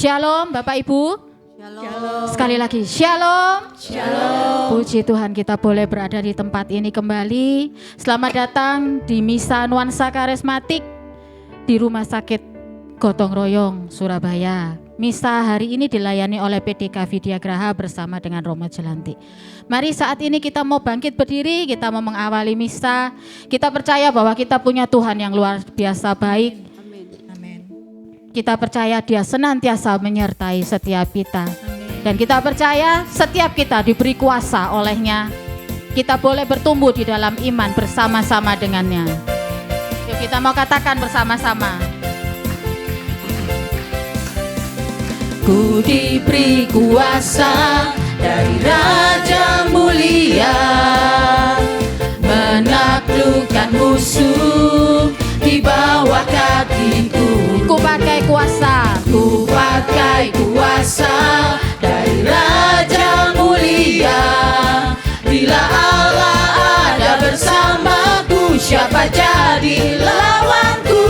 Shalom Bapak Ibu. Shalom. Sekali lagi Shalom. Shalom. Puji Tuhan kita boleh berada di tempat ini kembali. Selamat datang di Misa Nuansa Karismatik di Rumah Sakit Gotong Royong, Surabaya. Misa hari ini dilayani oleh PDK Vidya Graha bersama dengan Romo Jelantik. Mari saat ini kita mau bangkit berdiri, kita mau mengawali misa. Kita percaya bahwa kita punya Tuhan yang luar biasa baik. Amin. Kita percaya Dia senantiasa menyertai setiap kita. Dan kita percaya setiap kita diberi kuasa oleh-Nya. Kita boleh bertumbuh di dalam iman bersama-sama dengannya. Yuk kita mau katakan bersama-sama. Ku diberi kuasa dari Raja Mulia, menaklukkan musuh di bawah kakiku. Ku pakai kuasa. Ku pakai kuasa dari Raja Mulia. Bila Allah ada bersamaku, siapa jadi lawanku?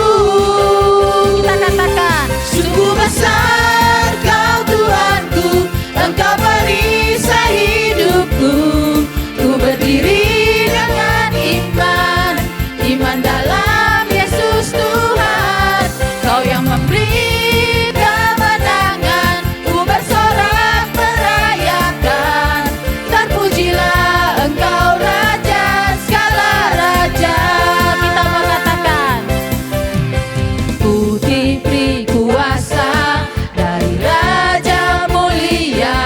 Kita katakan, sungguh besar Kau Tuhanku, Engkau perisai hidupku. Ku berdiri dengan iman, iman dalam Yesus Tuhan. Kau yang memberi kemenangan, ku bersorak merayakan. Terpujilah Engkau Raja segala raja. kita mau katakan, Ku diberi kuasa dari Raja Mulia,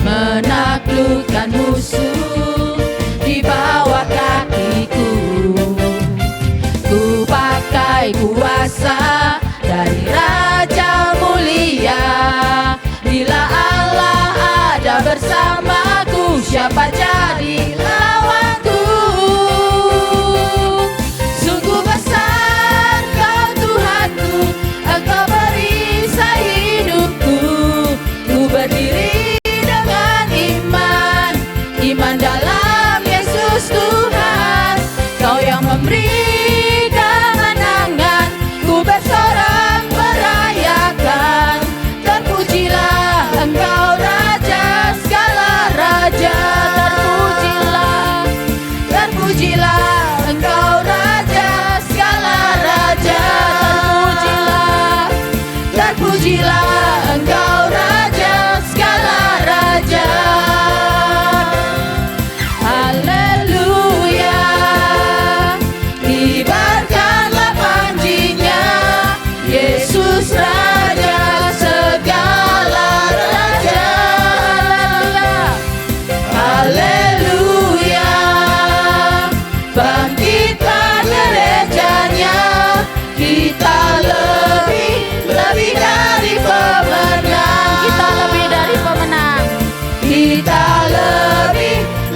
menaklukkan musuh di bawah kakiku. Ku pakai kuasa dari Raja Mulia. Bila Allah ada bersamaku, siapa jadi lawanku? Sungguh besar Kau Tuhanku, Engkau perisai hidupku. Ku berdiri dengan iman, iman dalam Yesus Tuhan. Kau yang memberi kemenangan, ku bersorak merayakan. Terpujilah Engkau Raja segala raja. Terpujilah, terpujilah Engkau Raja segala raja. Terpujilah, terpujilah Engkau Raja segala raja. Haleluya, kibarkanlah panjinya, Yesus Raja segala raja. Haleluya, bangkitlah gerejanya, kita lebih dari pemenang. kita lebih dari pemenang. Kita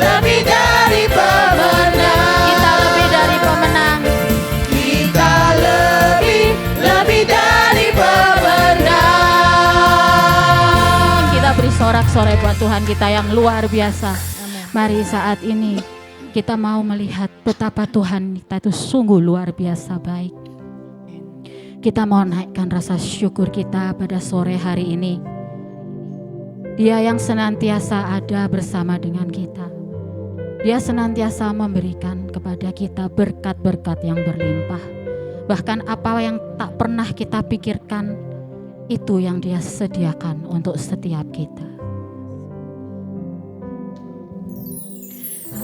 lebih dari pemenang. Kita lebih dari pemenang. Kita lebih dari pemenang. Kita beri sorak-sorai buat Tuhan kita yang luar biasa. Mari saat ini kita mau melihat betapa Tuhan kita itu sungguh luar biasa baik. Kita mau naikkan rasa syukur kita pada sore hari ini. Dia yang senantiasa ada bersama dengan kita. Dia senantiasa memberikan kepada kita berkat-berkat yang berlimpah. Bahkan apa yang tak pernah kita pikirkan, itu yang Dia sediakan untuk setiap kita.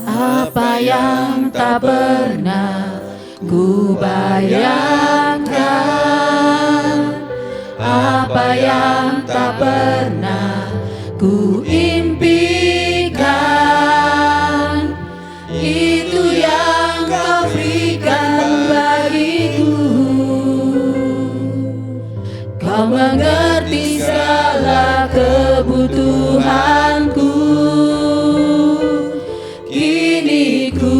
Apa yang tak pernah ku bayangkan, apa yang tak pernah ku impikan, itu yang Kau berikan bagiku. Kau mengerti segala kebutuhanku. Kini ku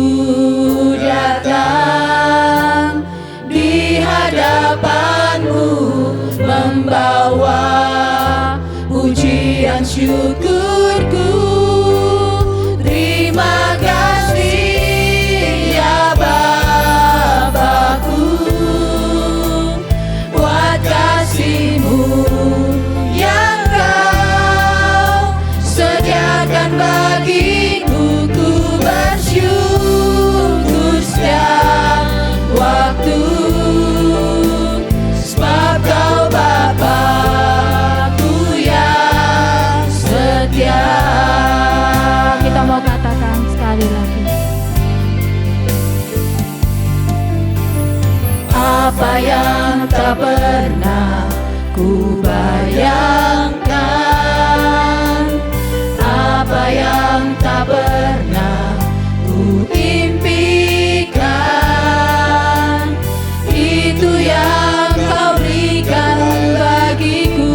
datang di hadapan-Mu, membawa pujian syukurku. Terima kasih ya Bapa-Ku, buat kasih-Mu apa yang tak pernah ku bayangkan, apa yang tak pernah ku impikan, itu yang kau berikan bagiku.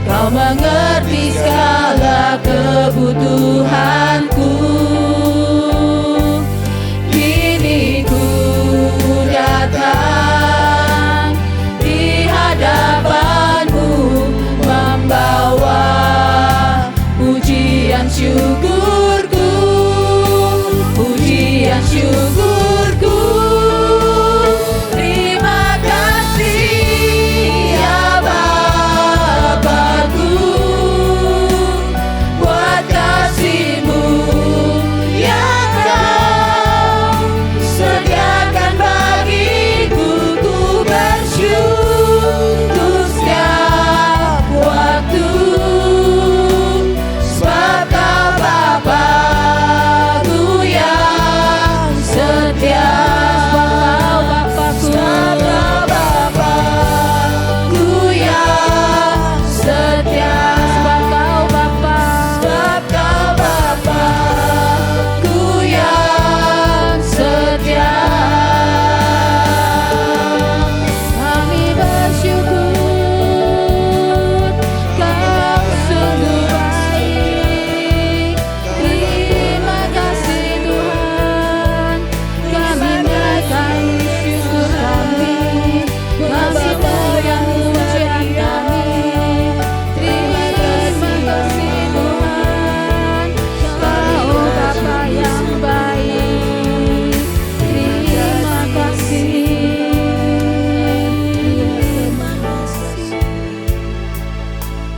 Kau mengerti segala kebutuhanku. Kini ku datang di hadapanmu, membawa pujian syukurku, pujian syukurku. Terima kasih ya Bapa-Ku, buat kasih-Mu yang Kau sediakan bagiku. Ku bersyukur setiap waktu, sebab Kau Bapa-Ku yang setia. Sebab Kau Bapa-Ku yang setia. Sebab Kau Bapa-Ku yang setia. Kami bersyukur, Kau sungguh baik. Terima kasih Tuhan, kami menaikkan syukur kami, kasih-Mu yang pujian kami. Terima kasih Tuhan, Kau Bapa yang baik. Terima kasih.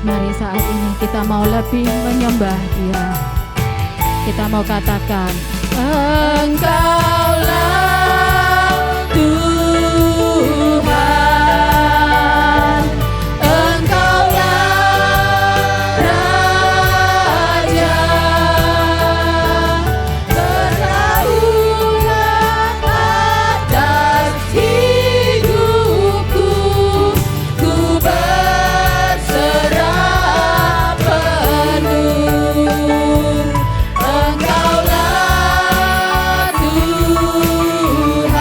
Mari saat ini kita mau lebih menyembah Dia. Kita mau katakan, Engkaulah Tuhan, Engkaulah Raja, berdaulat atas hidupku. Ku berserah penuh. Engkaulah Tuhan,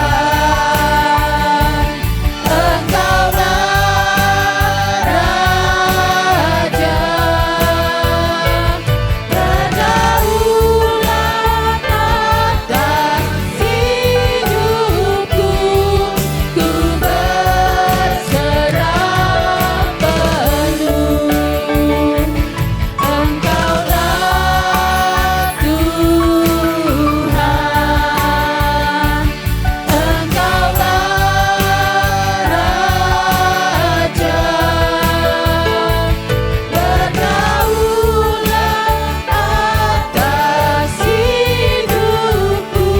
Engkaulah Raja, berdaulat atas hidupku. Ku berserah penuh. Engkaulah Tuhan, Engkaulah Raja, berdaulat atas hidupku.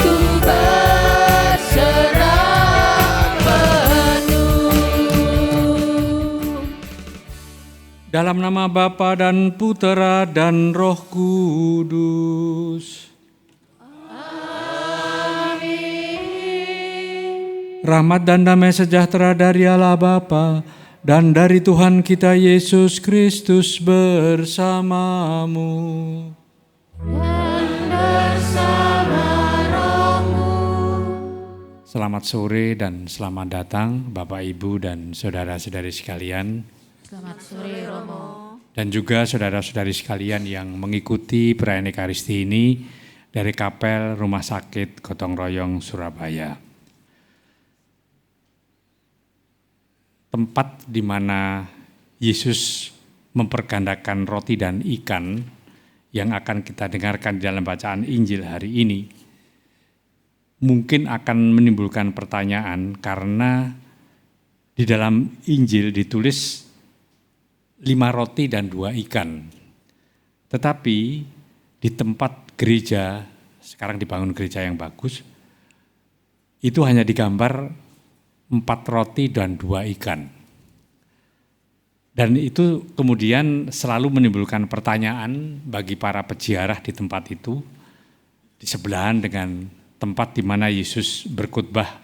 Ku berserah penuh. Dalam nama Bapa dan Putera dan Roh Kudus. Rahmat dan damai sejahtera dari Allah Bapa dan dari Tuhan kita Yesus Kristus bersamamu. Selamat sore dan selamat datang Bapak Ibu dan saudara-saudari sekalian. selamat sore Romo. Dan juga saudara-saudari sekalian yang mengikuti perayaan Ekaristi ini dari Kapel Rumah Sakit Gotong Royong Surabaya. Tempat di mana Yesus mempergandakan roti dan ikan yang akan kita dengarkan di dalam bacaan Injil hari ini mungkin akan menimbulkan pertanyaan karena di dalam Injil ditulis 5 roti dan 2 ikan. Tetapi di tempat gereja, sekarang dibangun gereja yang bagus, itu hanya digambar 4 roti dan 2 ikan. Dan itu kemudian selalu menimbulkan pertanyaan bagi para peziarah di tempat itu, di sebelahan dengan tempat di mana Yesus berkhotbah,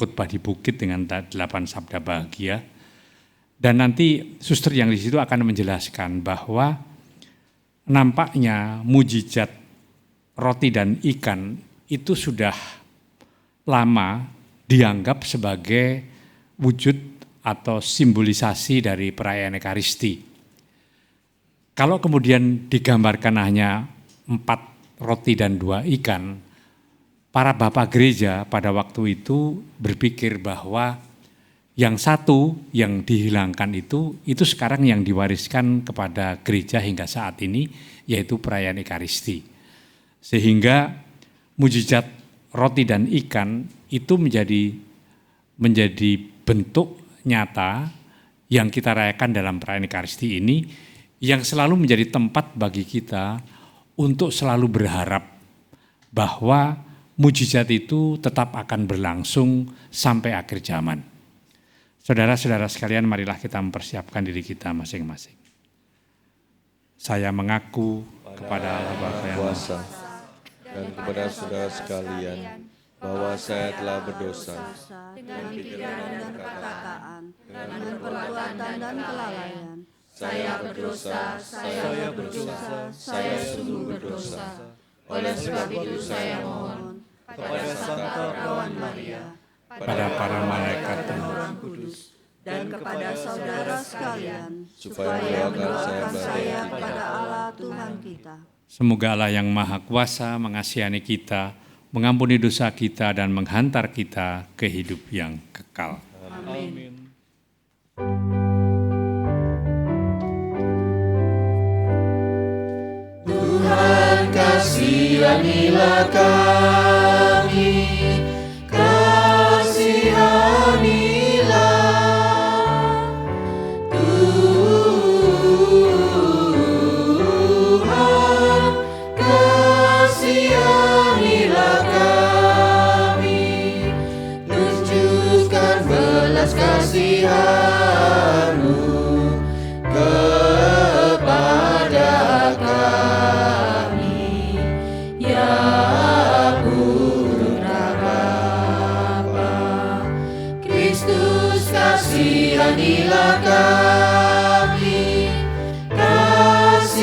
khotbah di bukit dengan 8 sabda bahagia. Dan nanti suster yang di situ akan menjelaskan bahwa nampaknya mujizat roti dan ikan itu sudah lama dianggap sebagai wujud atau simbolisasi dari perayaan Ekaristi. Kalau kemudian digambarkan hanya 4 roti dan 2 ikan, para bapak gereja pada waktu itu berpikir bahwa yang satu yang dihilangkan itu sekarang yang diwariskan kepada gereja hingga saat ini, yaitu perayaan Ekaristi. Sehingga mujizat roti dan ikan itu menjadi bentuk nyata yang kita rayakan dalam perayaan Ekaristi ini, yang selalu menjadi tempat bagi kita untuk selalu berharap bahwa mujizat itu tetap akan berlangsung sampai akhir zaman. Saudara-saudara sekalian, marilah kita mempersiapkan diri kita masing-masing. Saya mengaku kepada Allah Bapa yang kuasa dan kepada saudara sekalian bahwa saya telah berdosa dengan pikiran dan perkataan, dengan perbuatan dan kelalaian. Saya berdosa, saya sungguh berdosa. Oleh sebab itu saya mohon kepada Santa Perawan Maria, pada para malaikat dan orang kudus, dan kepada saudara sekalian, supaya mendoakan saya kepada Allah Tuhan kita. Semoga Allah yang Maha Kuasa mengasihani kita, mengampuni dosa kita, dan menghantar kita ke hidup yang kekal. Amin. Tuhan kasihanilah kami, kasihanilah. Tuhan kasihanilah kami, tunjukkan belas kasihan-Mu kepada kami, ya Putra Bapa. Kristus kasihanilah kami, kasihanilah.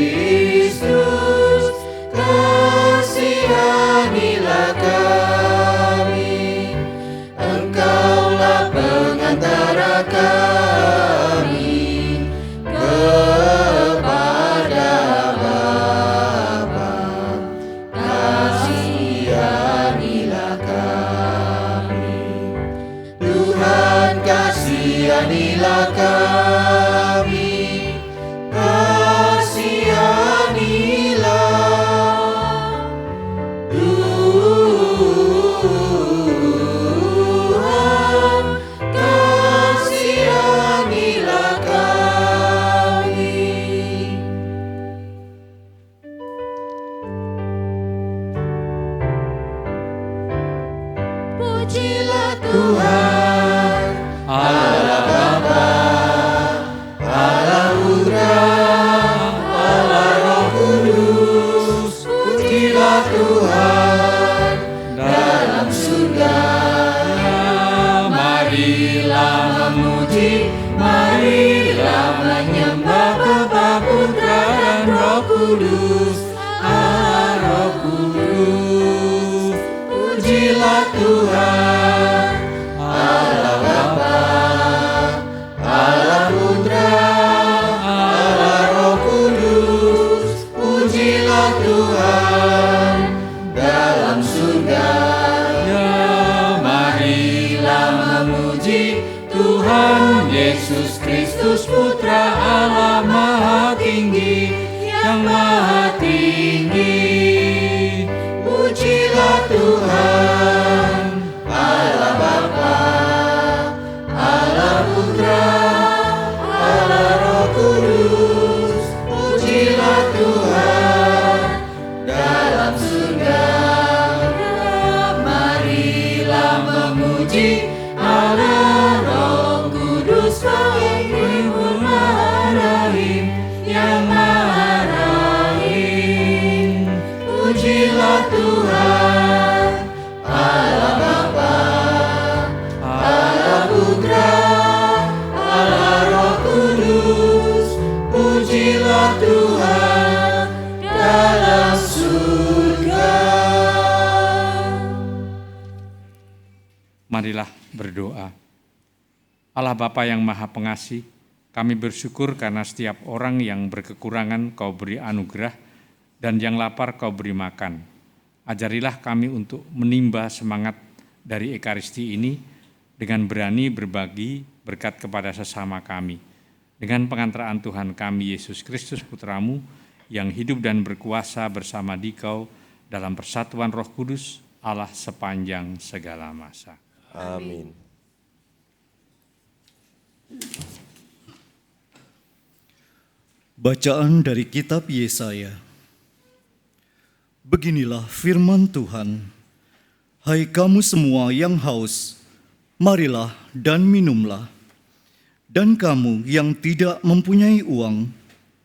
Kristus kasihanilah kami, Engkaulah pengantara kami kepada Bapa. Kasihanilah kami, Tuhan kasihanilah kami, kasihanilah. Tuhan kasihanilah kami. Pujilah Tuhan, Allah Bapa, Allah Putra, Allah Roh Kudus. Pujilah Tuhan dalam surga. Marilah memuji, marilah menyembah Bapa, Putra, dan Roh Kudus. Allah Roh Kudus. Pujilah Tuhan, Allah Bapa, Allah Putra, Allah Roh Kudus. Pujilah Tuhan dalam surga. Ya, marilah memuji Tuhan Yesus Kristus, Putra Allah Maha Tinggi, yang Maha Tinggi. Pujilah Tuhan, Allah Bapa, Allah Putra, Allah Roh Kudus. Pujilah Tuhan dalam surga. Marilah memuji Allah Roh Kudus, Bapa Ibu Maha Marilah berdoa. Allah Bapa yang Maha Pengasih, kami bersyukur karena setiap orang yang berkekurangan Kau beri anugerah dan yang lapar Kau beri makan. Ajarilah kami untuk menimba semangat dari Ekaristi ini dengan berani berbagi berkat kepada sesama kami. Dengan pengantaraan Tuhan kami Yesus Kristus Putramu yang hidup dan berkuasa bersama Dikau dalam persatuan Roh Kudus, Allah sepanjang segala masa. Amin. Bacaan dari kitab Yesaya. Beginilah firman Tuhan. Hai kamu semua yang haus, marilah dan minumlah. Dan kamu yang tidak mempunyai uang,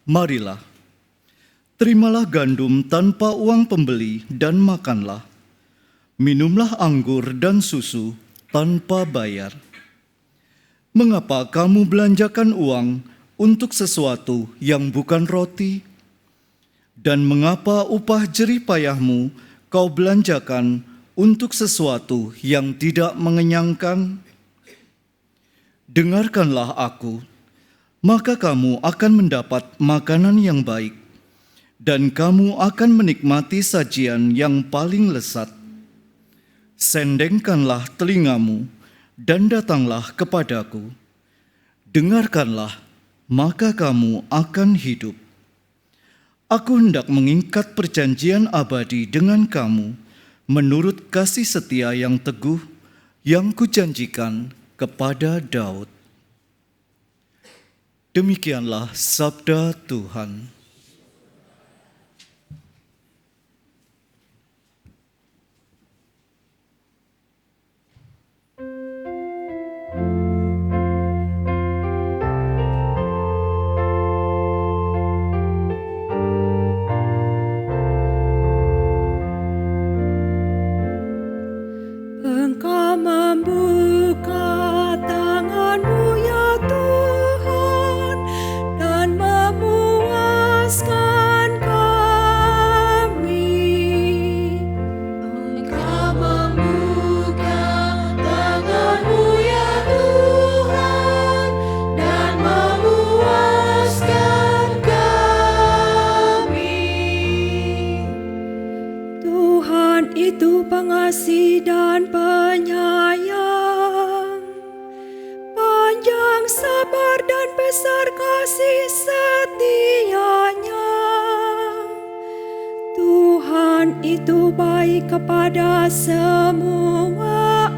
marilah. Terimalah gandum tanpa uang pembeli dan makanlah. Minumlah anggur dan susu tanpa bayar. Mengapa kamu belanjakan uang untuk sesuatu yang bukan roti? Dan mengapa upah jerih payahmu kau belanjakan untuk sesuatu yang tidak mengenyangkan? Dengarkanlah aku, maka kamu akan mendapat makanan yang baik, dan kamu akan menikmati sajian yang paling lezat. Sendengkanlah telingamu, dan datanglah kepadaku. Dengarkanlah, maka kamu akan hidup. Aku hendak mengikat perjanjian abadi dengan kamu, menurut kasih setia yang teguh yang kujanjikan kepada Daud. Demikianlah sabda Tuhan. Engkau membuka tangan-Mu ya Tuhan, dan memuaskan kami. Engkau membuka tangan-Mu ya Tuhan, dan memuaskan kami. Tuhan itu pengasih dan penyayang, panjang sabar dan besar kasih setianya. Tuhan itu baik kepada semua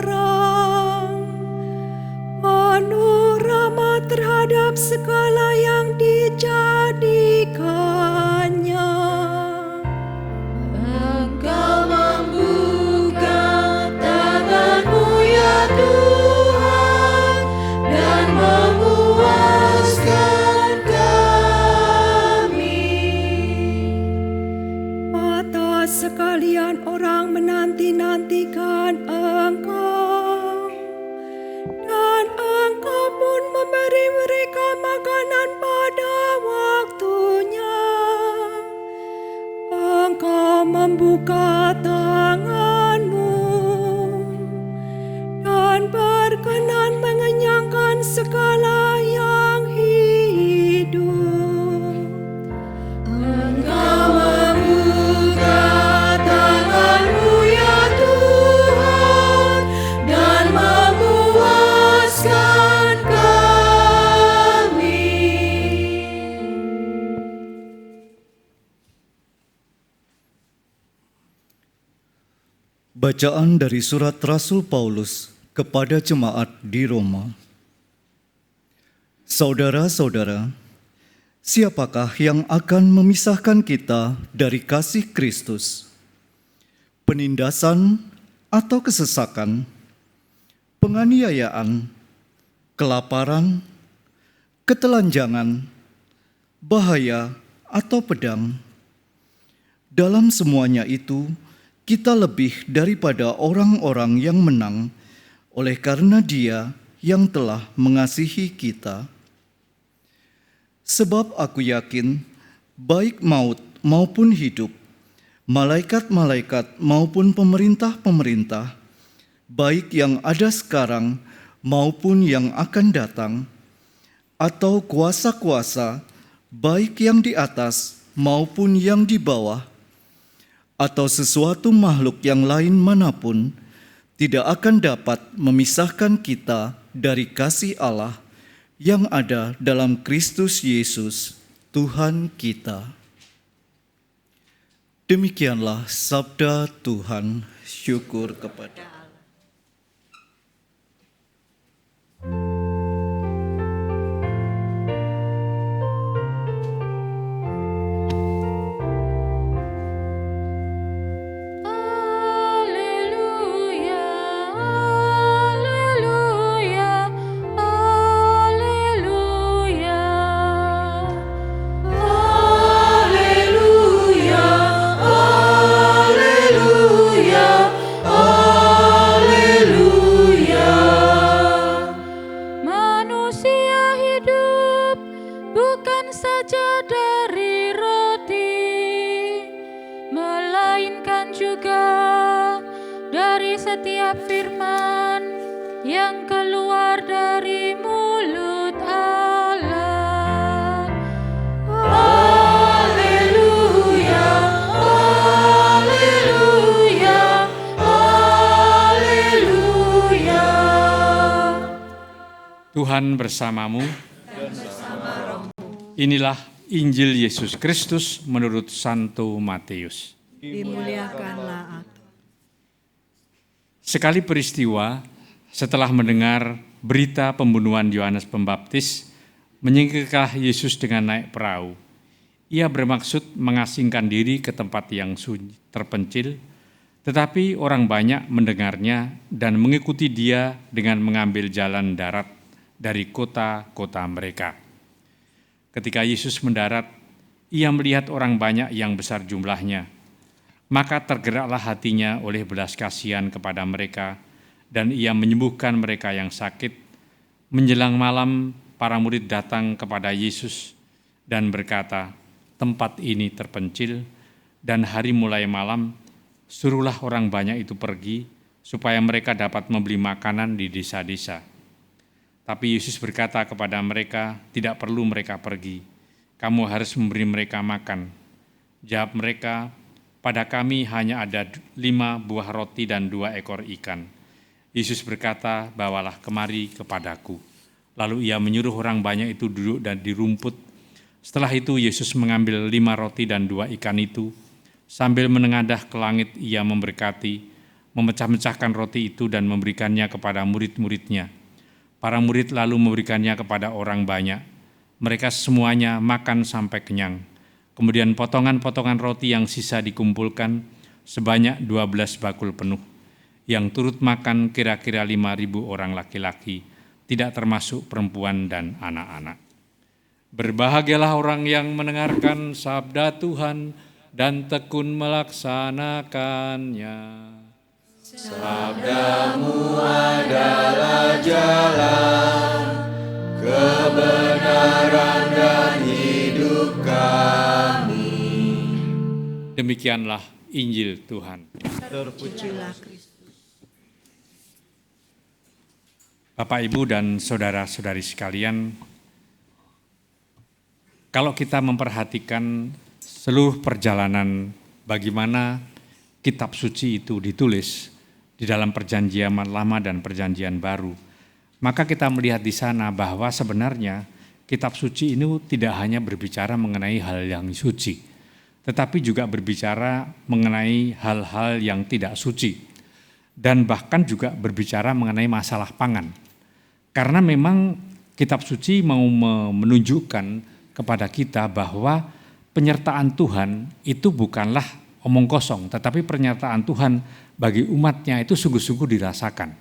orang, penuh rahmat terhadap segala yang dijadikannya. Engkau membuka tangan-Mu ya Tuhan, dan memuaskan kami. Mata sekalian orang menanti-nantikan Engkau, dan Engkau pun memberi mereka makanan pada waktunya. Engkau membuka tangan-Mu dan berkenan mengenyangkan segala yang hidup. Engkau membuka tangan-Mu ya Tuhan, dan memuaskan kami. Bacaan dari surat Rasul Paulus kepada jemaat di Roma. Saudara-saudara, siapakah yang akan memisahkan kita dari kasih Kristus? Penindasan atau kesesakan? Penganiayaan? Kelaparan? Ketelanjangan? Bahaya atau pedang? Dalam semuanya itu, kita lebih daripada orang-orang yang menang oleh karena Dia yang telah mengasihi kita. Sebab aku yakin, baik maut maupun hidup, malaikat-malaikat maupun pemerintah-pemerintah, baik yang ada sekarang maupun yang akan datang, atau kuasa-kuasa, baik yang di atas maupun yang di bawah, atau sesuatu makhluk yang lain manapun, tidak akan dapat memisahkan kita dari kasih Allah yang ada dalam Kristus Yesus, Tuhan kita. Demikianlah sabda Tuhan. Syukur kepada Allah. Setiap firman yang keluar dari mulut Allah. Haleluya, haleluya, haleluya. Tuhan bersamamu. Inilah Injil Yesus Kristus menurut Santo Matius. Dimuliakanlah aku. Sekali peristiwa, setelah mendengar berita pembunuhan Yohanes Pembaptis, menyingkirlah Yesus dengan naik perahu. Ia bermaksud mengasingkan diri ke tempat yang sunyi, terpencil, tetapi orang banyak mendengarnya dan mengikuti dia dengan mengambil jalan darat dari kota-kota mereka. Ketika Yesus mendarat, ia melihat orang banyak yang besar jumlahnya. Maka tergeraklah hatinya oleh belas kasihan kepada mereka, dan ia menyembuhkan mereka yang sakit. Menjelang malam, para murid datang kepada Yesus dan berkata, "Tempat ini terpencil, dan hari mulai malam, suruhlah orang banyak itu pergi, supaya mereka dapat membeli makanan di desa-desa." Tapi Yesus berkata kepada mereka, "Tidak perlu mereka pergi, kamu harus memberi mereka makan." Jawab mereka, "Pada kami hanya ada 5 buah roti dan 2 ekor ikan." Yesus berkata, "Bawalah kemari kepadaku." Lalu ia menyuruh orang banyak itu duduk dan di rumput. Setelah itu Yesus mengambil 5 roti dan 2 ikan itu, sambil menengadah ke langit ia memberkati, memecah-mecahkan roti itu dan memberikannya kepada murid-muridnya. Para murid lalu memberikannya kepada orang banyak. Mereka semuanya makan sampai kenyang. Kemudian potongan-potongan roti yang sisa dikumpulkan sebanyak 12 bakul penuh. Yang turut makan kira-kira 5.000 orang laki-laki, tidak termasuk perempuan dan anak-anak. Berbahagialah orang yang mendengarkan sabda Tuhan dan tekun melaksanakannya. Sabdamu adalah jalan, kebenaran dan hidup kami. Demikianlah Injil Tuhan. Terpujilah Kristus. Bapak, Ibu, dan saudara-saudari sekalian, kalau kita memperhatikan seluruh perjalanan bagaimana kitab suci itu ditulis di dalam Perjanjian Lama dan Perjanjian Baru, maka kita melihat di sana bahwa sebenarnya kitab suci ini tidak hanya berbicara mengenai hal yang suci, tetapi juga berbicara mengenai hal-hal yang tidak suci, dan bahkan juga berbicara mengenai masalah pangan. Karena memang kitab suci mau menunjukkan kepada kita bahwa penyertaan Tuhan itu bukanlah omong kosong, tetapi pernyataan Tuhan bagi umatnya itu sungguh-sungguh dirasakan.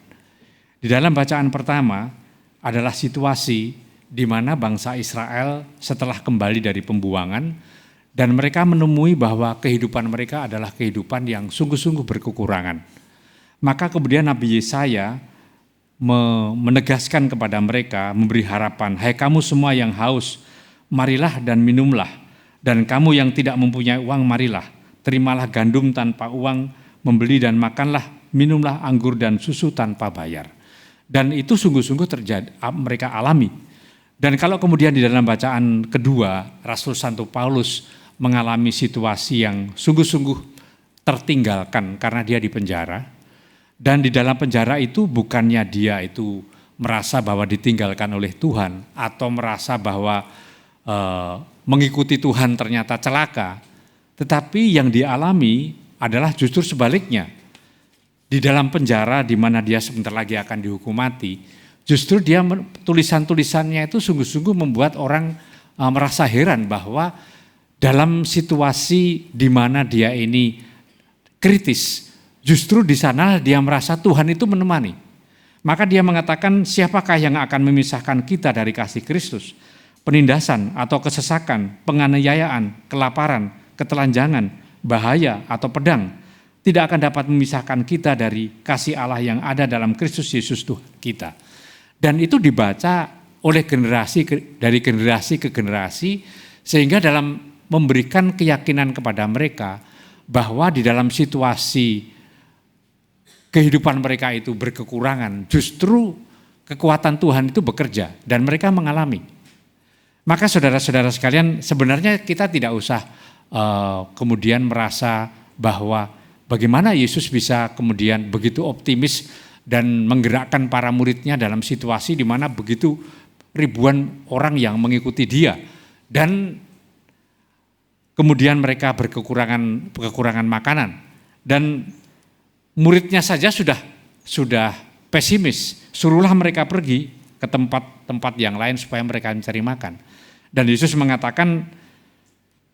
Di dalam bacaan pertama adalah situasi di mana bangsa Israel setelah kembali dari pembuangan dan mereka menemui bahwa kehidupan mereka adalah kehidupan yang sungguh-sungguh berkekurangan. Maka kemudian Nabi Yesaya menegaskan kepada mereka, memberi harapan, "Hai kamu semua yang haus, marilah dan minumlah. Dan kamu yang tidak mempunyai uang, marilah, terimalah gandum tanpa uang, membeli dan makanlah minumlah anggur dan susu tanpa bayar. Dan itu sungguh-sungguh terjadi, mereka alami. Dan kalau kemudian di dalam bacaan kedua, Rasul Santo Paulus mengalami situasi yang sungguh-sungguh tertinggalkan karena dia di penjara. Dan di dalam penjara itu bukannya dia itu merasa bahwa ditinggalkan oleh Tuhan atau merasa bahwa mengikuti Tuhan ternyata celaka, tetapi yang dialami adalah justru sebaliknya. Di dalam penjara di mana dia sebentar lagi akan dihukum mati, justru dia tulisan-tulisannya itu sungguh-sungguh membuat orang merasa heran bahwa dalam situasi di mana dia ini kritis, justru di sana dia merasa Tuhan itu menemani. Maka dia mengatakan, siapakah yang akan memisahkan kita dari kasih Kristus? Penindasan atau kesesakan, penganiayaan, kelaparan, ketelanjangan, bahaya atau pedang tidak akan dapat memisahkan kita dari kasih Allah yang ada dalam Kristus Yesus Tuhan kita. Dan itu dibaca oleh dari generasi ke generasi, sehingga dalam memberikan keyakinan kepada mereka bahwa di dalam situasi kehidupan mereka itu berkekurangan, justru kekuatan Tuhan itu bekerja dan mereka mengalami. Maka saudara-saudara sekalian, sebenarnya kita tidak usah kemudian merasa bahwa bagaimana Yesus bisa kemudian begitu optimis dan menggerakkan para muridnya dalam situasi di mana begitu ribuan orang yang mengikuti dia. Dan kemudian mereka kekurangan makanan. Dan muridnya saja sudah pesimis, suruhlah mereka pergi ke tempat-tempat yang lain supaya mereka mencari makan. Dan Yesus mengatakan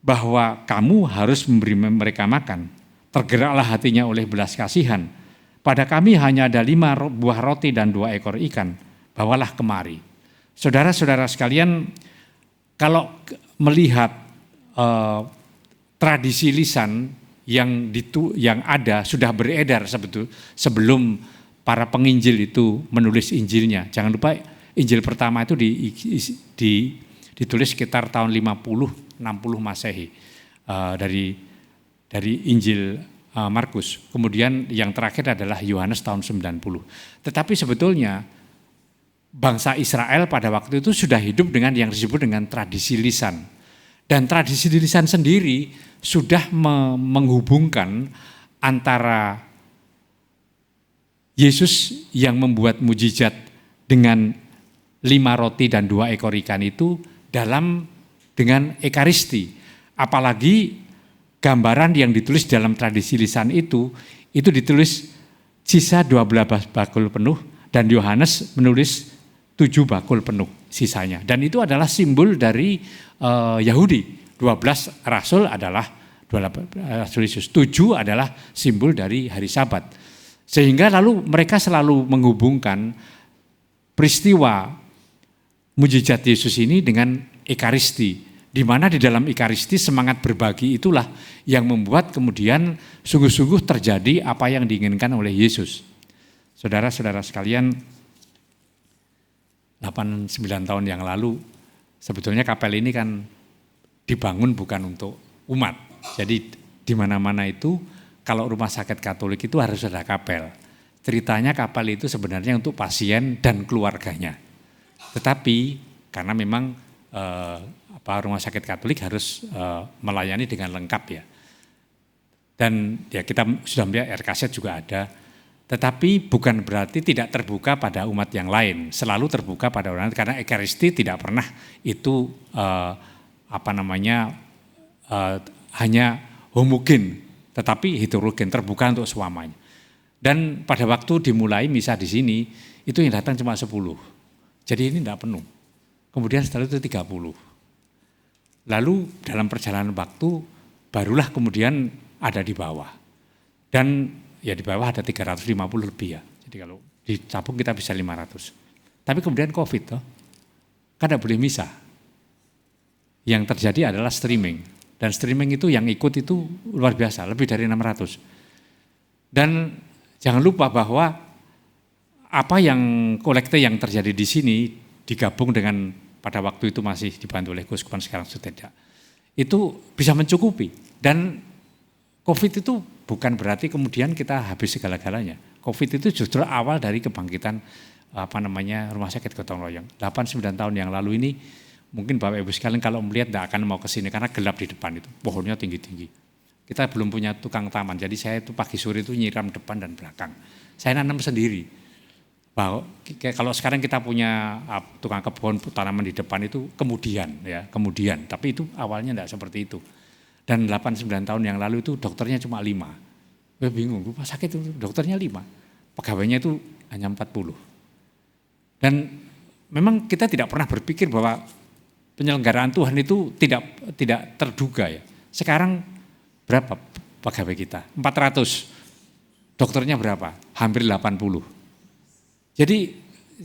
bahwa kamu harus memberi mereka makan. Tergeraklah hatinya oleh belas kasihan. Pada kami hanya ada 5 buah roti dan 2 ekor ikan. Bawalah kemari. Saudara-saudara sekalian, kalau melihat tradisi lisan yang ada sudah beredar sebelum para penginjil itu menulis Injilnya. Jangan lupa Injil pertama itu ditulis sekitar tahun 50-60 Masehi dari Injil Markus. Kemudian yang terakhir adalah Yohanes tahun 90. Tetapi sebetulnya bangsa Israel pada waktu itu sudah hidup dengan yang disebut dengan tradisi lisan. Dan tradisi lisan sendiri sudah menghubungkan antara Yesus yang membuat mujizat dengan 5 roti dan 2 ekor ikan itu dengan Ekaristi. Apalagi gambaran yang ditulis dalam tradisi lisan itu ditulis sisa 12 bakul penuh dan Yohanes menulis 7 bakul penuh sisanya. Dan itu adalah simbol dari Yahudi. 12 rasul adalah Rasul Yesus. 7 adalah simbol dari hari Sabat. Sehingga lalu mereka selalu menghubungkan peristiwa mujizat Yesus ini dengan Ekaristi, di mana di dalam Ekaristi semangat berbagi itulah yang membuat kemudian sungguh-sungguh terjadi apa yang diinginkan oleh Yesus. Saudara-saudara sekalian, 8-9 tahun yang lalu sebetulnya kapel ini kan dibangun bukan untuk umat. Jadi di mana-mana itu kalau rumah sakit Katolik itu harus ada kapel. Ceritanya kapel itu sebenarnya untuk pasien dan keluarganya. Tetapi karena memang rumah sakit Katolik harus melayani dengan lengkap ya. Dan ya kita sudah melihat RKZ juga ada. Tetapi bukan berarti tidak terbuka pada umat yang lain. Selalu terbuka pada orang lain karena Ekaristi tidak pernah itu hanya homogen, tetapi heterogen, terbuka untuk semuanya. Dan pada waktu dimulai misa di sini, itu yang datang cuma 10. Jadi ini tidak penuh. Kemudian setelah itu 30. Lalu dalam perjalanan waktu, barulah kemudian ada di bawah. Dan ya di bawah ada 350 lebih ya. Jadi kalau dicabung kita bisa 500. Tapi kemudian COVID toh, kan tidak boleh misa. Yang terjadi adalah streaming. Dan streaming itu yang ikut itu luar biasa, lebih dari 600. Dan jangan lupa bahwa apa yang kolekte yang terjadi di sini digabung dengan pada waktu itu masih dibantu oleh keuskupan, sekarang sudah tidak. Itu bisa mencukupi. Dan COVID itu bukan berarti kemudian kita habis segala-galanya. COVID itu justru awal dari kebangkitan rumah sakit gotong royong. 8-9 tahun yang lalu ini mungkin Bapak Ibu sekalian kalau melihat tidak akan mau ke sini karena gelap di depan itu, pohonnya tinggi-tinggi. Kita belum punya tukang taman, jadi saya itu pagi sore itu nyiram depan dan belakang. Saya nanam sendiri. Kalau sekarang kita punya tukang kebun tanaman di depan itu kemudian, tapi itu awalnya tidak seperti itu. Dan 8-9 tahun yang lalu itu dokternya cuma 5. Gue bingung, rumah sakit itu dokternya 5, pegawainya itu hanya 40. Dan memang kita tidak pernah berpikir bahwa penyelenggaraan Tuhan itu tidak terduga ya. Sekarang berapa pegawai kita? 400. Dokternya berapa? Hampir 80. Jadi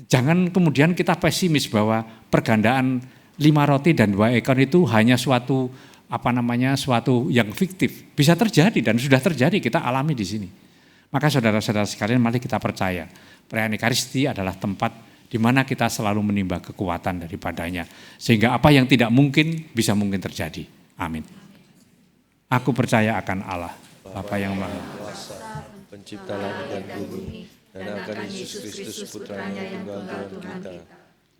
jangan kemudian kita pesimis bahwa pergandaan 5 roti dan 2 ekor itu hanya suatu yang fiktif. Bisa terjadi dan sudah terjadi, kita alami di sini. Maka saudara-saudara sekalian, mari kita percaya perayaan Ekaristi adalah tempat di mana kita selalu menimba kekuatan daripadanya. Sehingga apa yang tidak mungkin bisa mungkin terjadi. Amin. Aku percaya akan Allah, Bapa yang Maha Kuasa, pencipta langit dan bumi, dan akan Yesus Kristus putranya yang tunggal Tuhan kita,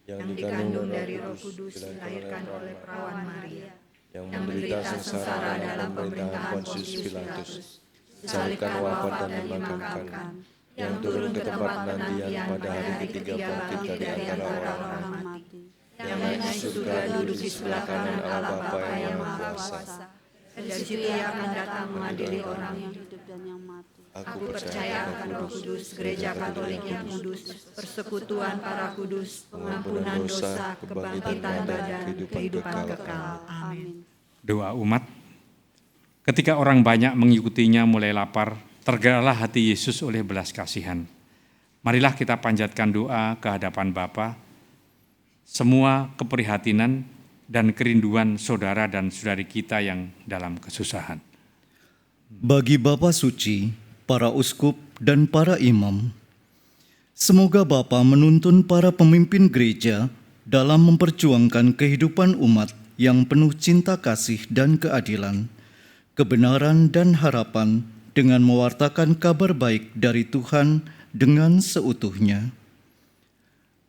yang dikandung dari Roh Kudus, dilahirkan oleh perawan Maria, yang menderita sengsara dalam pemerintahan Pontius Pilatus, disalibkan, wafat dan dimakamkan, yang turun ke tempat penantian pada hari ketiga bangkit dari antara orang mati, yang naik ke surga duduk di sebelah kanan Allah Bapa yang Maha Kuasa, dan dari situ ia akan datang mengadili orang yang hidup dan yang mati. Aku percaya akan Roh Kudus, Gereja Katolik yang kudus, persekutuan para kudus, pengampunan dosa, kebangkitan badan, kehidupan kekal. Amin. Doa umat. Ketika orang banyak mengikutinya mulai lapar, tergeraklah hati Yesus oleh belas kasihan. Marilah kita panjatkan doa ke hadapan Bapa. Semua keprihatinan dan kerinduan saudara dan saudari kita yang dalam kesusahan. Bagi Bapa Suci, para uskup dan para imam, semoga Bapa menuntun para pemimpin gereja dalam memperjuangkan kehidupan umat yang penuh cinta kasih dan keadilan, kebenaran dan harapan dengan mewartakan kabar baik dari Tuhan dengan seutuhnya.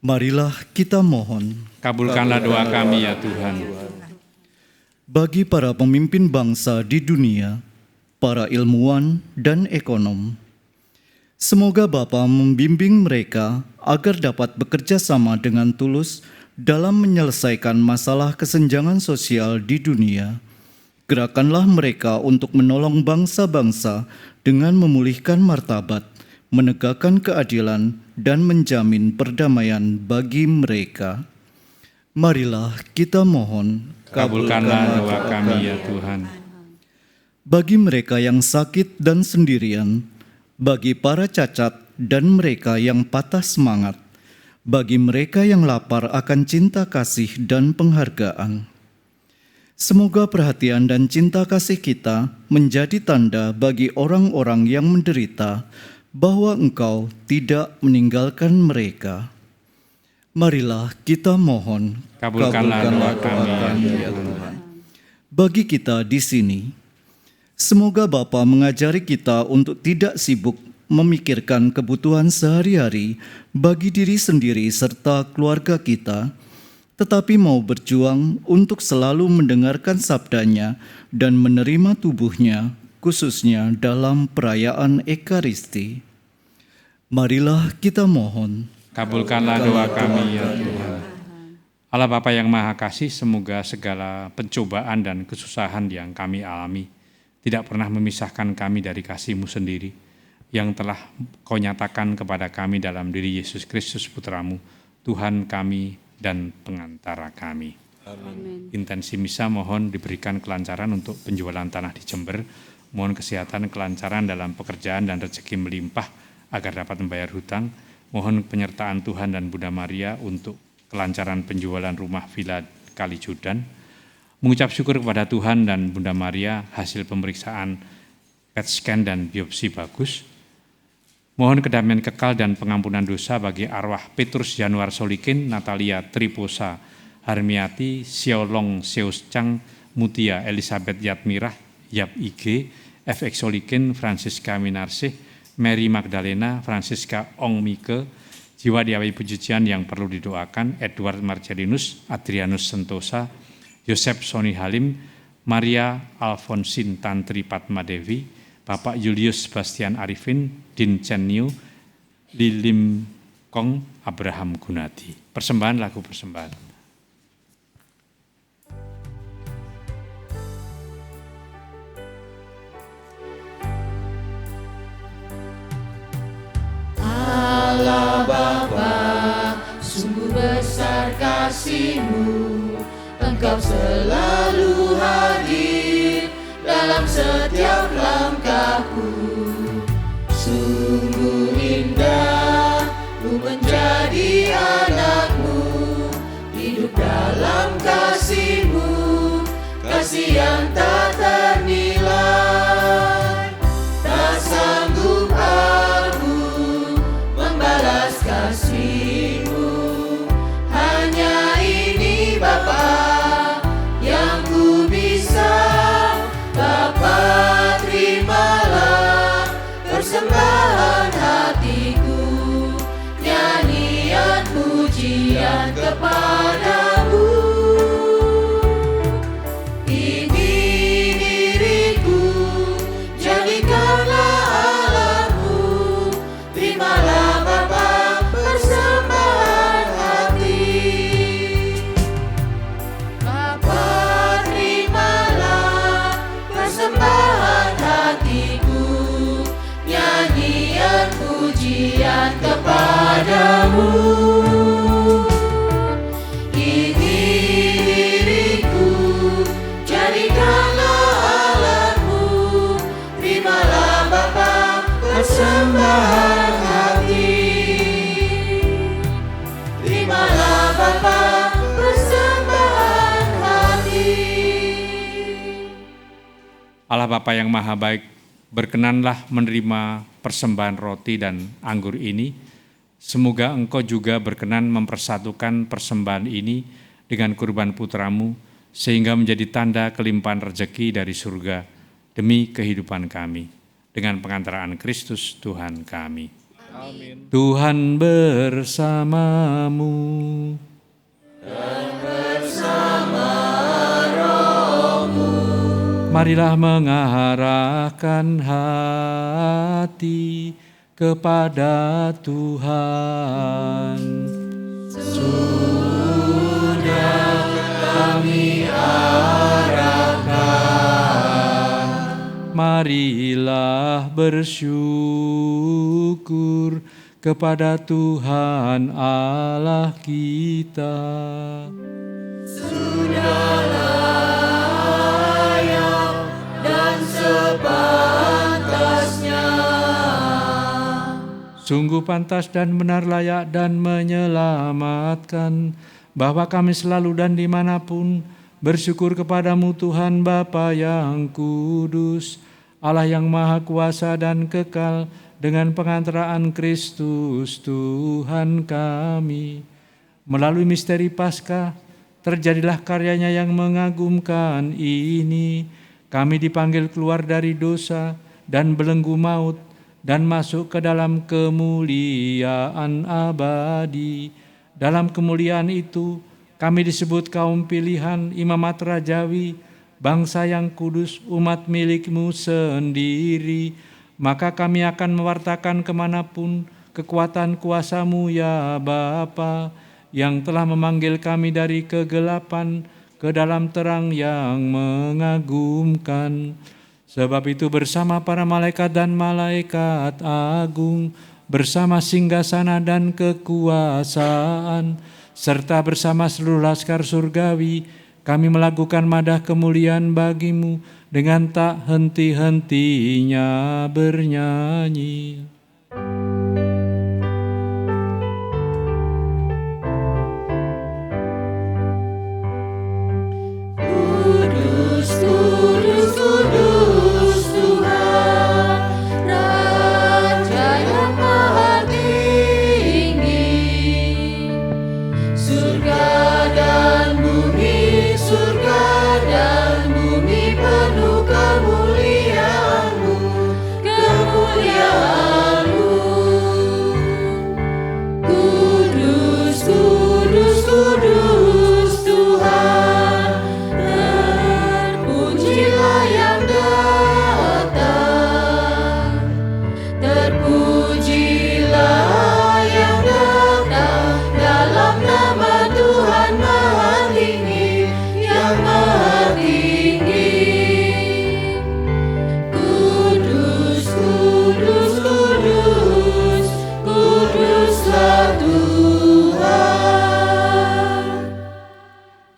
Marilah kita mohon. Kabulkanlah doa kami ya Tuhan. Bagi para pemimpin bangsa di dunia, para ilmuwan dan ekonom, semoga Bapa membimbing mereka agar dapat bekerja sama dengan tulus dalam menyelesaikan masalah kesenjangan sosial di dunia. Gerakanlah mereka untuk menolong bangsa-bangsa dengan memulihkan martabat, menegakkan keadilan, dan menjamin perdamaian bagi mereka. Marilah kita mohon. Kabulkanlah doa kami ya Tuhan. Bagi mereka yang sakit dan sendirian, bagi para cacat dan mereka yang patah semangat, bagi mereka yang lapar akan cinta kasih dan penghargaan. Semoga perhatian dan cinta kasih kita menjadi tanda bagi orang-orang yang menderita bahwa Engkau tidak meninggalkan mereka. Marilah kita mohon. Kabulkanlah doa kami ya Tuhan. Bagi kita di sini, semoga Bapa mengajari kita untuk tidak sibuk memikirkan kebutuhan sehari-hari bagi diri sendiri serta keluarga kita, tetapi mau berjuang untuk selalu mendengarkan sabdanya dan menerima tubuhnya, khususnya dalam perayaan Ekaristi. Marilah kita mohon. Kabulkanlah doa kami ya Tuhan. Allah Bapa yang Maha Kasih, semoga segala pencobaan dan kesusahan yang kami alami tidak pernah memisahkan kami dari kasih-Mu sendiri yang telah Kau nyatakan kepada kami dalam diri Yesus Kristus Putra-Mu, Tuhan kami dan pengantara kami. Amin. Intensi misa mohon diberikan kelancaran untuk penjualan tanah di Jember, mohon kesehatan, kelancaran dalam pekerjaan dan rezeki melimpah agar dapat membayar hutang, mohon penyertaan Tuhan dan Bunda Maria untuk kelancaran penjualan rumah villa Kalijudan, mengucap syukur kepada Tuhan dan Bunda Maria hasil pemeriksaan PET scan dan biopsi bagus, mohon kedamaian kekal dan pengampunan dosa bagi arwah Petrus Januar Solikin, Natalia Triposa Harmiati, Xiaolong Seuscang, Mutia Elizabeth Yatmirah, Yap IG, F.X. Solikin, Francisca Minarsih, Mary Magdalena, Francisca Ong Mike, jiwa diawi pujian yang perlu didoakan, Edward Marcelinus, Adrianus Sentosa, Yosef Soni Halim, Maria Alfonsin Tantri Padmadevi, Bapak Julius Sebastian Arifin, Din Chen Niu, Lilim Kong, Abraham Gunadi. Persembahan lagu persembahan. Allah Bapa, sungguh besar kasih-Mu, Engkau selalu hadir dalam setiap langkahku. Sungguh indah ku menjadi anak-Mu, hidup dalam kasih-Mu, kasih yang tak ternilai. Tak sanggup aku membalas kasih-Mu, hanya ini Bapa yang ku bisa. Bapa, terimalah persembahan hatiku, nyanyian pujian kepadamu. Ini diriku, jadikanlah Allahmu. Terimalah Bapa persembahan hati. Bapa, terimalah persembahan hatiku, nyanyian pujian kepadamu. Ini diriku, jadikanlah Allahmu. Terimalah Bapa persembahan hati. Terimalah Bapa persembahan hati. Allah Bapa yang Maha Baik, berkenanlah menerima persembahan roti dan anggur ini. Semoga Engkau juga berkenan mempersatukan persembahan ini dengan kurban putra-Mu, sehingga menjadi tanda kelimpahan rezeki dari surga demi kehidupan kami. Dengan pengantaraan Kristus Tuhan kami. Amin. Tuhan bersamamu. Marilah mengarahkan hati kepada Tuhan. Sudah kami arahkan. Marilah bersyukur kepada Tuhan Allah kita. Sungguh pantas dan benar, layak dan menyelamatkan, bahwa kami selalu dan dimanapun bersyukur kepadamu Tuhan Bapa yang kudus, Allah yang maha kuasa dan kekal, dengan pengantaraan Kristus Tuhan kami. Melalui misteri Paskah, terjadilah karyanya yang mengagumkan ini. Kami dipanggil keluar dari dosa dan belenggu maut, dan masuk ke dalam kemuliaan abadi. Dalam kemuliaan itu, kami disebut kaum pilihan, imamat rajawi, bangsa yang kudus, umat milik-Mu sendiri. Maka kami akan mewartakan kemanapun kekuatan kuasa-Mu ya Bapa, yang telah memanggil kami dari kegelapan ke dalam terang yang mengagumkan. Sebab itu bersama para malaikat dan malaikat agung, bersama singgasana dan kekuasaan, serta bersama seluruh laskar surgawi, kami melakukan madah kemuliaan bagi-Mu dengan tak henti-hentinya bernyanyi. Kudus, kudus, kudus Tuhan, Raja yang maha tinggi. Surga dan bumi penuh kemuliaan-Mu.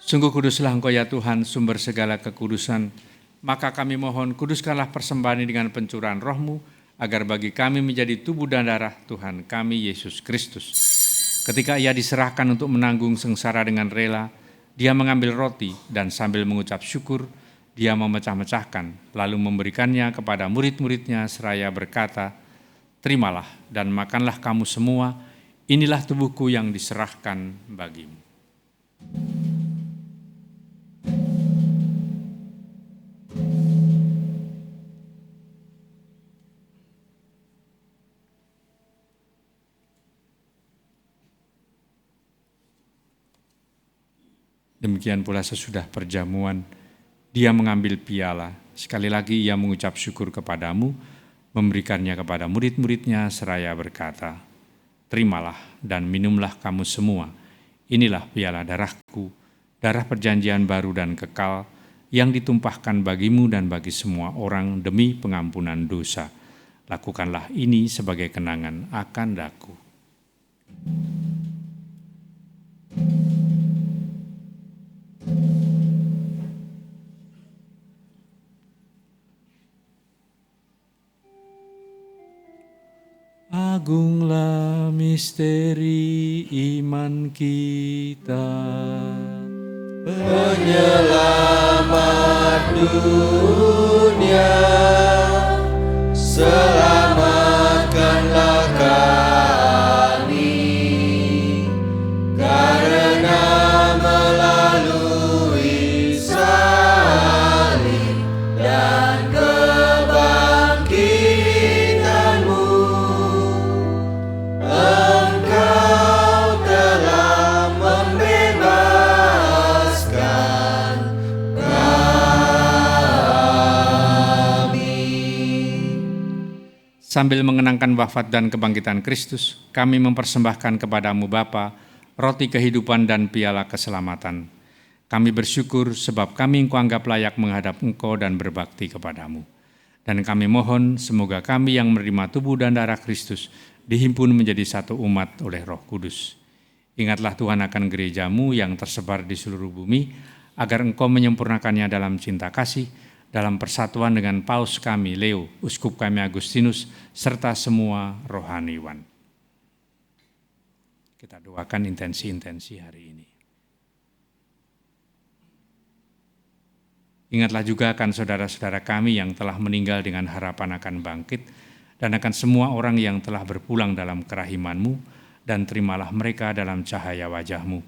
Sungguh kuduslah Engkau ya Tuhan, sumber segala kekudusan. Maka kami mohon, kuduskanlah persembahan ini dengan pencurahan roh-Mu, agar bagi kami menjadi tubuh dan darah Tuhan kami Yesus Kristus. Ketika Ia diserahkan untuk menanggung sengsara dengan rela, Dia mengambil roti dan sambil mengucap syukur, Dia memecah-mecahkan, lalu memberikannya kepada murid-muridnya seraya berkata, "Terimalah dan makanlah kamu semua, inilah tubuhku yang diserahkan bagimu." Demikian pula sesudah perjamuan, Dia mengambil piala. Sekali lagi Ia mengucap syukur kepadamu, memberikannya kepada murid-muridnya seraya berkata, "Terimalah dan minumlah kamu semua. Inilah piala darahku, darah perjanjian baru dan kekal, yang ditumpahkan bagimu dan bagi semua orang demi pengampunan dosa. Lakukanlah ini sebagai kenangan akan daku." Agunglah misteri iman kita, Penyelamat dunia, selamatkanlah kami, karena melalui salib dan kebangkitan-Mu, Engkau telah membebaskan kami. Sambil mengenangkan wafat dan kebangkitan Kristus, kami mempersembahkan kepadamu Bapa, roti kehidupan dan piala keselamatan. Kami bersyukur sebab kami Engkau anggap layak menghadap Engkau dan berbakti kepadamu. Dan kami mohon semoga kami yang menerima tubuh dan darah Kristus dihimpun menjadi satu umat oleh Roh Kudus. Ingatlah Tuhan akan gereja-Mu yang tersebar di seluruh bumi, agar Engkau menyempurnakannya dalam cinta kasih, dalam persatuan dengan Paus kami Leo, Uskup kami Agustinus, serta semua rohaniwan. Kita doakan intensi-intensi hari ini. Ingatlah juga akan saudara-saudara kami yang telah meninggal dengan harapan akan bangkit, dan akan semua orang yang telah berpulang dalam kerahiman-Mu, dan terimalah mereka dalam cahaya wajah-Mu.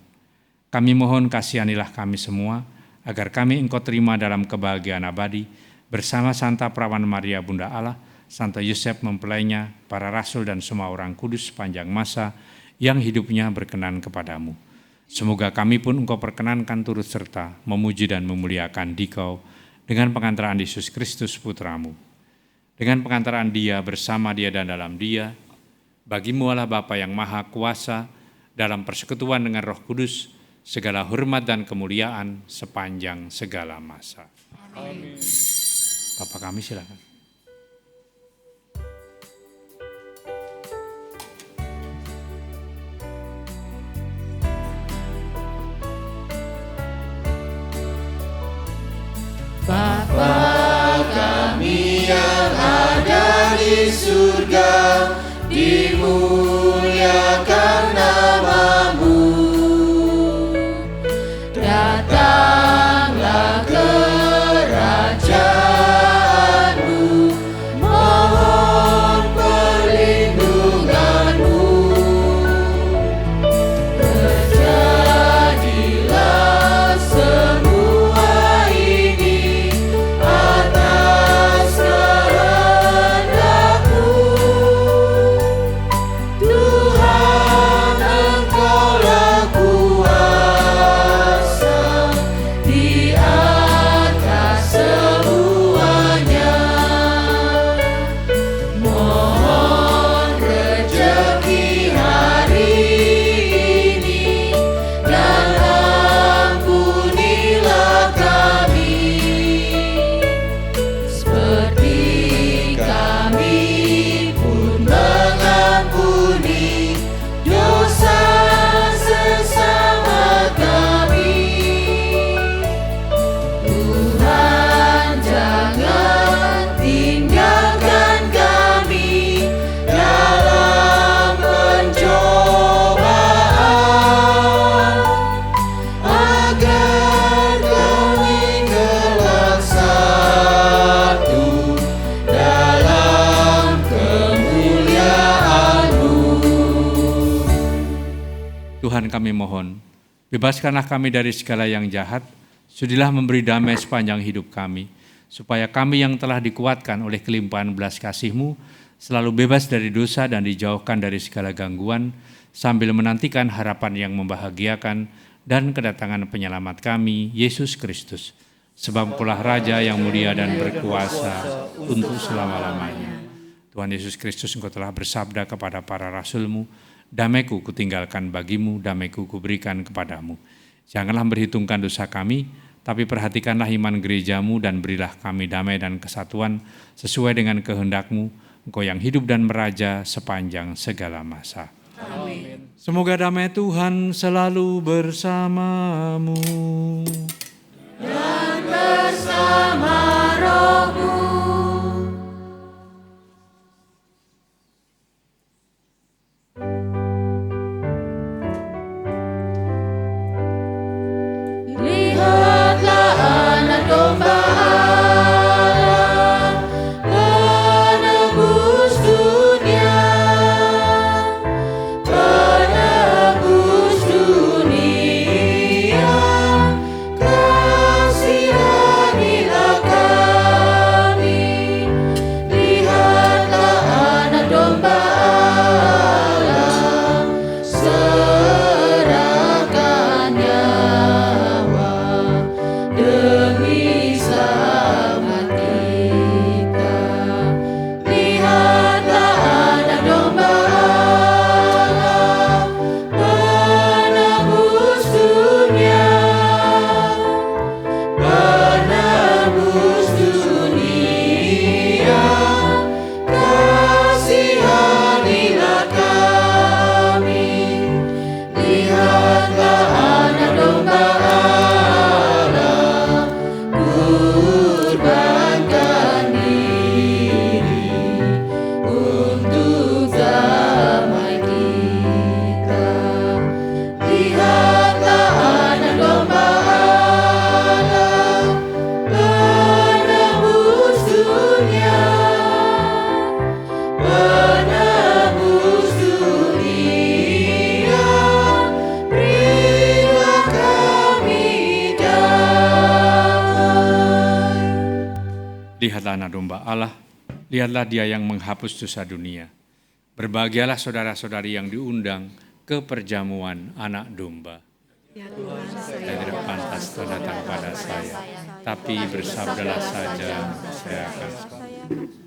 Kami mohon kasihanilah kami semua, agar kami Engkau terima dalam kebahagiaan abadi, bersama Santa Perawan Maria Bunda Allah, Santo Yosef mempelainya, para rasul dan semua orang kudus sepanjang masa yang hidupnya berkenan kepadamu. Semoga kami pun Engkau perkenankan turut serta memuji dan memuliakan Dikau dengan pengantaran Yesus Kristus Putra-Mu. Dengan pengantaran Dia, bersama Dia dan dalam Dia, bagi-Mu Allah Bapa yang Maha Kuasa, dalam persekutuan dengan Roh Kudus, segala hormat dan kemuliaan sepanjang segala masa. Amin. Bapak kami silakan. Bapa kami yang ada di surga, dimuliakan nama-Mu. Datanglah kerajaan-Mu, mohon perlindungan-Mu. Terjadilah semua ini atas kehendak-Mu. Tuhan kami mohon, bebaskanlah kami dari segala yang jahat, sudilah memberi damai sepanjang hidup kami, supaya kami yang telah dikuatkan oleh kelimpahan belas kasih-Mu, selalu bebas dari dosa dan dijauhkan dari segala gangguan, sambil menantikan harapan yang membahagiakan dan kedatangan penyelamat kami, Yesus Kristus. Sebab Engkaulah Raja yang mulia dan berkuasa untuk selama-lamanya. Tuhan Yesus Kristus, Engkau telah bersabda kepada para rasul-Mu, damai-Ku kutinggalkan bagimu, damai-Ku kuberikan kepadamu. Janganlah berhitungkan dosa kami, tapi perhatikanlah iman gereja-Mu dan berilah kami damai dan kesatuan sesuai dengan kehendak-Mu, Engkau yang hidup dan meraja sepanjang segala masa. Amin. Semoga damai Tuhan selalu bersamamu. Dan bersama rohmu. Lihatlah anak domba Allah, penebus dunia, penebus dunia. Kasihanilah kami, lihatlah anak domba Allah, serahkan nyawa demi selamat kita. Lihatlah anak domba Allah, penebus dunia, penebus dunia. Kasihanilah kami, lihatlah anak domba Allah, kurbankan diri untuk damai kita. Lihatlah anak domba Allah, penebus dunia, penebus dunia. Berilah kami damai. Lihatlah anak domba Allah, lihatlah Dia yang menghapus dosa dunia. Berbahagialah saudara-saudari yang diundang ke perjamuan anak domba. Ya Tuhan, Saya tidak pantas Tuhan datang pada saya, tapi bersabdalah saja, saya akan sembuh.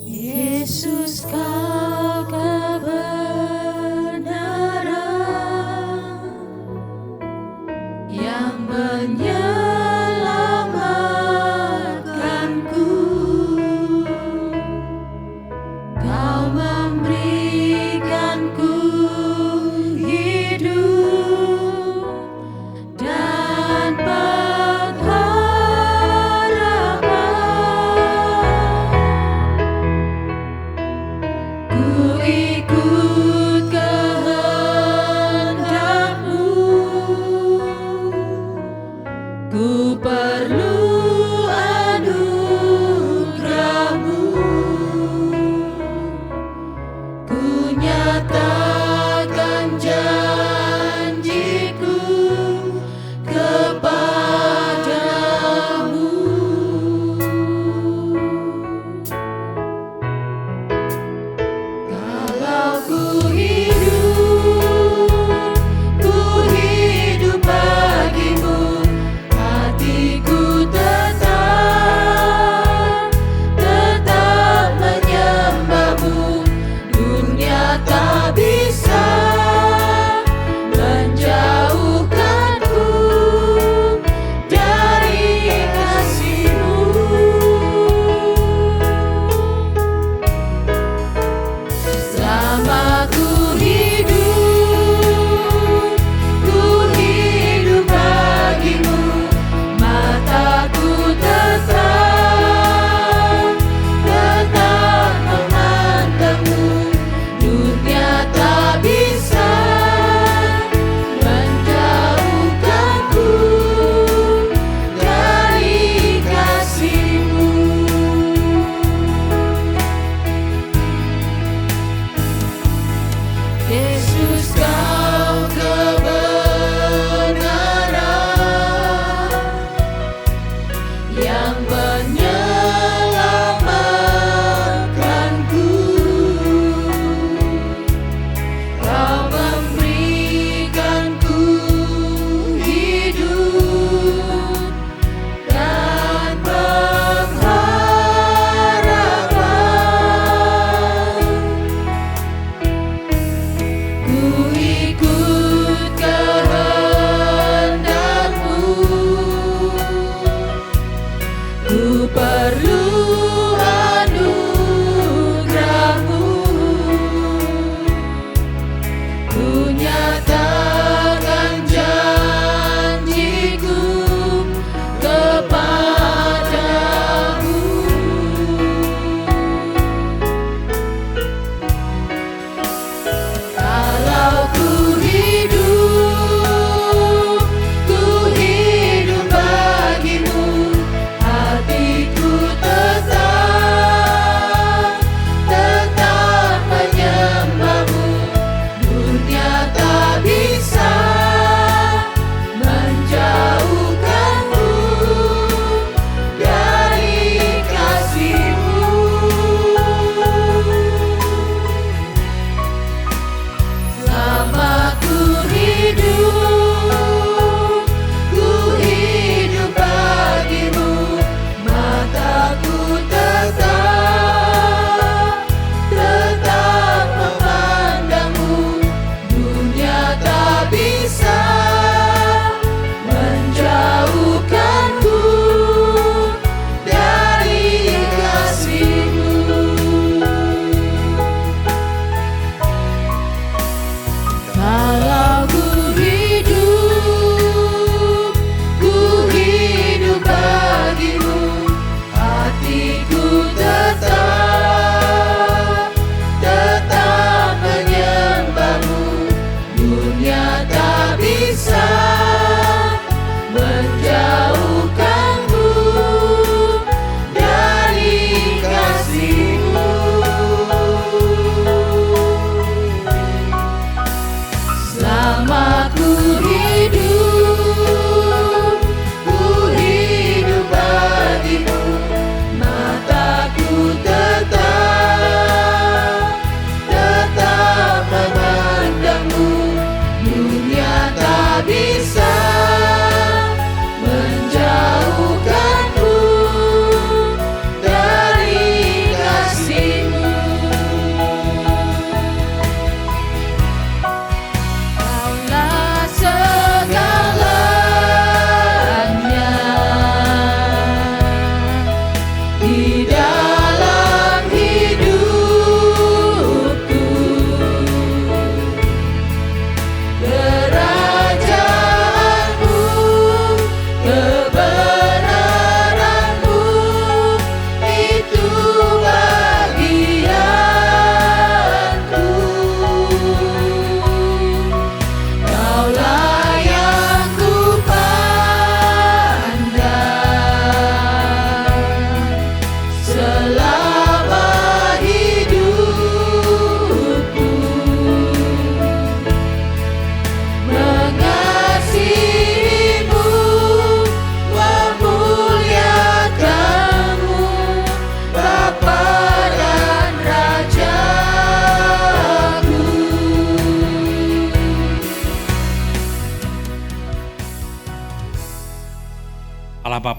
Yesus kau kebenaran yang menyelamatkanku. Kau memberikanku hidup dan pengharapan.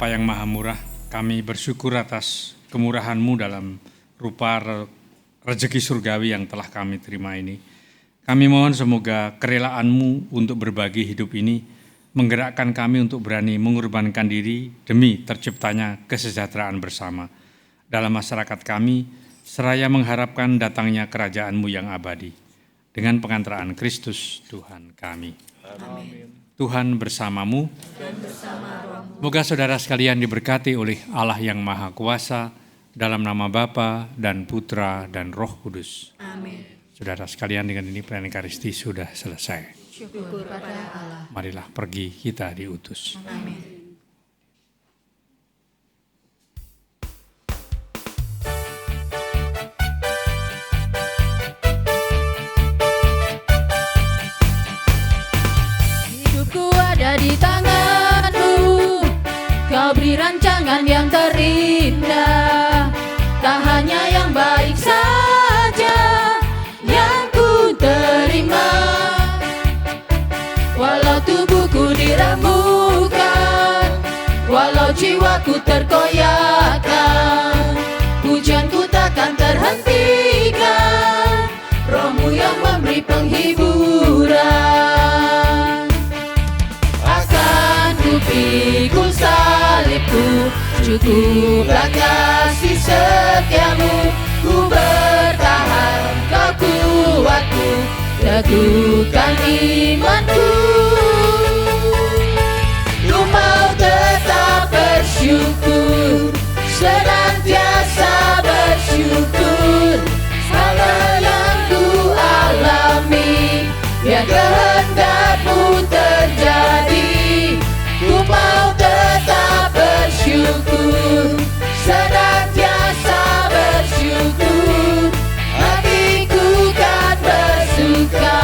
Bapa yang Maha Murah, kami bersyukur atas kemurahan-Mu dalam rupa rezeki surgawi yang telah kami terima ini. Kami mohon semoga kerelaan-Mu untuk berbagi hidup ini menggerakkan kami untuk berani mengorbankan diri demi terciptanya kesejahteraan bersama dalam masyarakat kami, seraya mengharapkan datangnya kerajaan-Mu yang abadi. Dengan pengantaraan Kristus Tuhan kami. Amin. Tuhan bersamamu. Dan bersama rohmu. Moga saudara sekalian diberkati oleh Allah yang Maha Kuasa, dalam nama Bapa dan Putra dan Roh Kudus. Amin. Saudara sekalian, dengan ini perayaan Ekaristi sudah selesai. Syukur pada Allah. Marilah pergi, kita diutus. Amin. Hidupku ada di tangan-Mu, Kau beri rancangan yang terindah. Tak hanya yang baik saja yang ku terima, walau tubuhku dirembukan, walau jiwaku terkoyakkan, pujianku takkan terhentikan, Roh-Mu yang memberi penghiburan. Akan ku pikul salibku, cukuplah kasih setiamu, ku bertahan, Kau kuatku, teguhkan imanku. Ku mau tetap bersyukur, senantiasa bersyukur, segala yang ku alami, biar kehendak-Mu terjadi. Ku mau tetap bersyukur, senantiasa bersyukur, hatiku kan bersuka,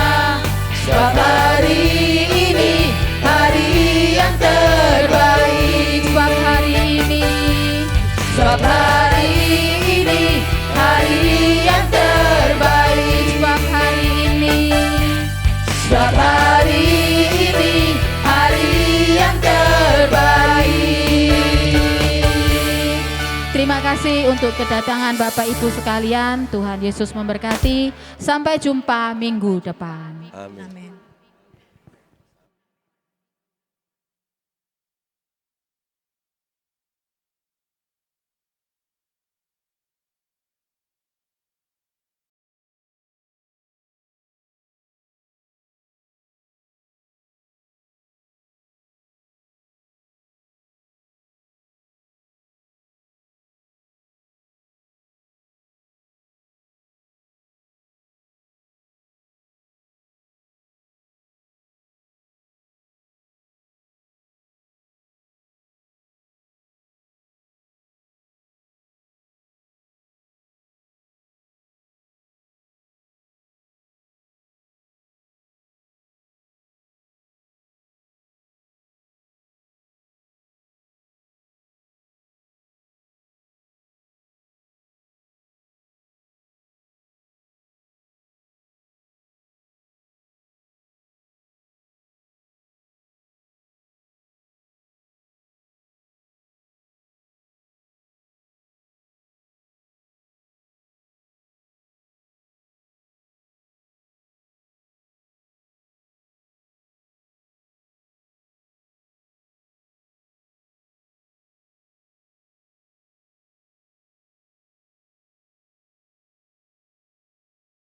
sebab hari ini hari yang terbaik. Sebab hari ini, sebab hari ini hari yang terbaik. Sebab hari ini, sebab hari ini hari yang terbaik. Terima kasih untuk kedatangan Bapak Ibu sekalian. Tuhan Yesus memberkati. Sampai jumpa minggu depan. Amin. Amin.